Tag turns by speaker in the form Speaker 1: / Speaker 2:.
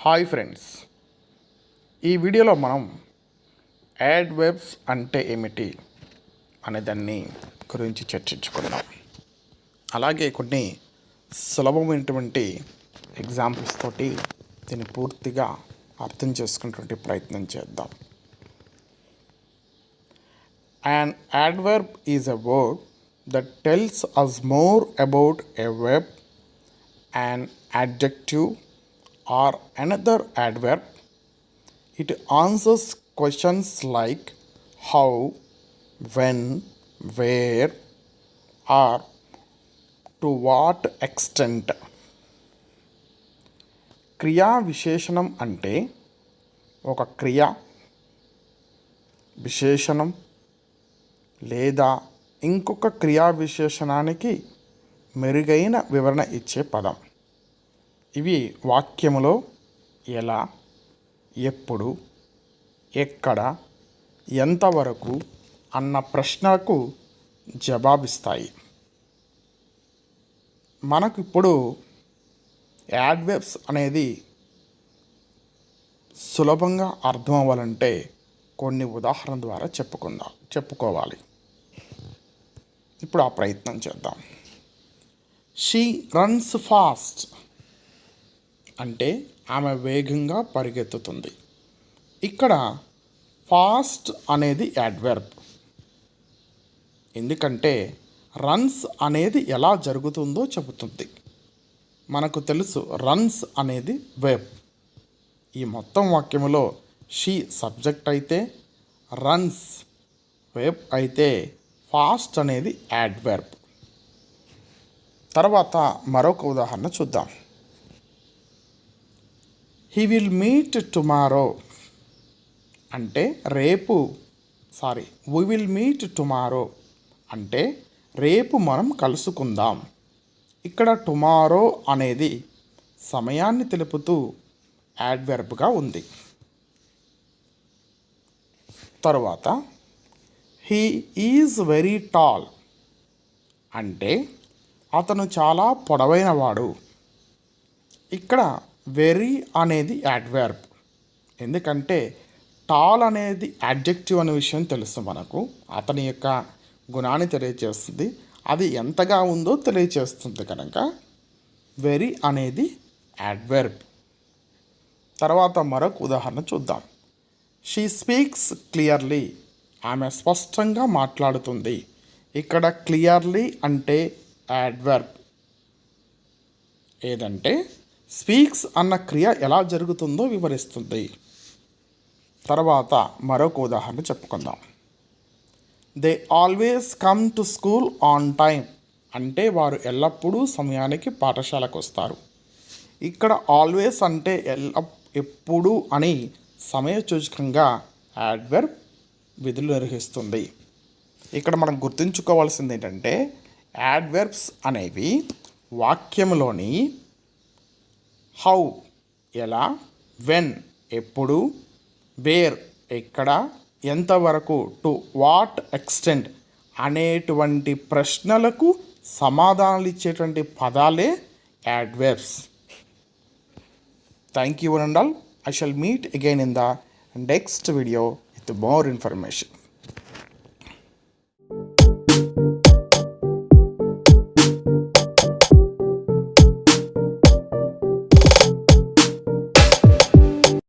Speaker 1: Hi friends, ఈ వీడియోలో మనం యాడ్వర్బ్స్ అంటే ఏమిటి అనే దాన్ని గురించి చర్చించుకుందాం. అలాగే కొన్ని సులభమైనటువంటి ఎగ్జాంపుల్స్ తోటి దీన్ని పూర్తిగా అర్థం చేసుకునేటువంటి ప్రయత్నం చేద్దాం. An adverb is a word that tells us more about a verb, an adjective or another adverb. It answers questions like how, when, where, or to what extent. క్రియా విశేషణం అంటే ఒక క్రియ విశేషణం లేదా ఇంకొక క్రియా విశేషణానికి మెరుగైన వివరణ ఇచ్చే పదం. ఇవి వాక్యములో ఎలా, ఎప్పుడు, ఎక్కడ, ఎంతవరకు అన్న ప్రశ్నకు జవాబిస్తాయి. మనకు ఇప్పుడు యాడ్వర్బ్స్ అనేది సులభంగా అర్థం అవ్వాలంటే కొన్ని ఉదాహరణ ద్వారా చెప్పుకోవాలి. ఇప్పుడు ఆ ప్రయత్నం చేద్దాం. షీ రన్స్ ఫాస్ట్ అంటే ఆమె వేగంగా పరిగెత్తుతుంది. ఇక్కడ ఫాస్ట్ అనేది యాడ్వర్బ్. ఎందుకంటే రన్స్ అనేది ఎలా జరుగుతుందో చెబుతుంది. మనకు తెలుసు రన్స్ అనేది వెర్బ్. ఈ మొత్తం వాక్యములో షీ సబ్జెక్ట్ అయితే, రన్స్ వెర్బ్ అయితే, ఫాస్ట్ అనేది యాడ్వర్బ్. తర్వాత మరొక ఉదాహరణ చూద్దాం. హీ విల్ మీట్ టుమారో అంటే వి విల్ మీట్ టుమారో అంటే రేపు మనం కలుసుకుందాం. ఇక్కడ టుమారో అనేది సమయాన్ని తెలుపుతూ యాడ్వర్బ్గా ఉంది. తరువాత హీ ఈజ్ వెరీ టాల్ అంటే అతను చాలా పొడవైనవాడు. ఇక్కడ వెరీ అనేది యాడ్వర్బ్. ఎందుకంటే టాల్ అనేది యాడ్జెక్టివ్ అనే విషయం తెలుసు మనకు. అతని యొక్క గుణాన్ని తెలియజేస్తుంది, అది ఎంతగా ఉందో తెలియజేస్తుంది కనుక వెరీ అనేది యాడ్వర్బ్. తర్వాత మరొక ఉదాహరణ చూద్దాం. షీ స్పీక్స్ క్లియర్లీ ఆమె స్పష్టంగా మాట్లాడుతుంది. ఇక్కడ క్లియర్లీ అంటే యాడ్వర్బ్. ఏదంటే స్పీక్స్ అన్న క్రియ ఎలా జరుగుతుందో వివరిస్తుంది. తర్వాత మరొక ఉదాహరణ చెప్పుకుందాం. They always come to school on time అంటే వారు ఎల్లప్పుడూ సమయానికి పాఠశాలకు వస్తారు. ఇక్కడ ఆల్వేస్ అంటే ఎప్పుడు అని సమయసూచకంగా యాడ్వర్బ్ విధులు నిర్వహిస్తుంది. ఇక్కడ మనం గుర్తుంచుకోవాల్సింది ఏంటంటే యాడ్వర్బ్స్ అనేవి వాక్యంలోని హౌ ఎలా, వెన్ ఎప్పుడు, వేర్ ఎక్కడ, ఎంతవరకు, టు వాట్ ఎక్స్టెంట్ అనేటువంటి ప్రశ్నలకు సమాధానాలు ఇచ్చేటువంటి పదాలే adverbs. Thank you one and all. I shall meet again in the next video with more information.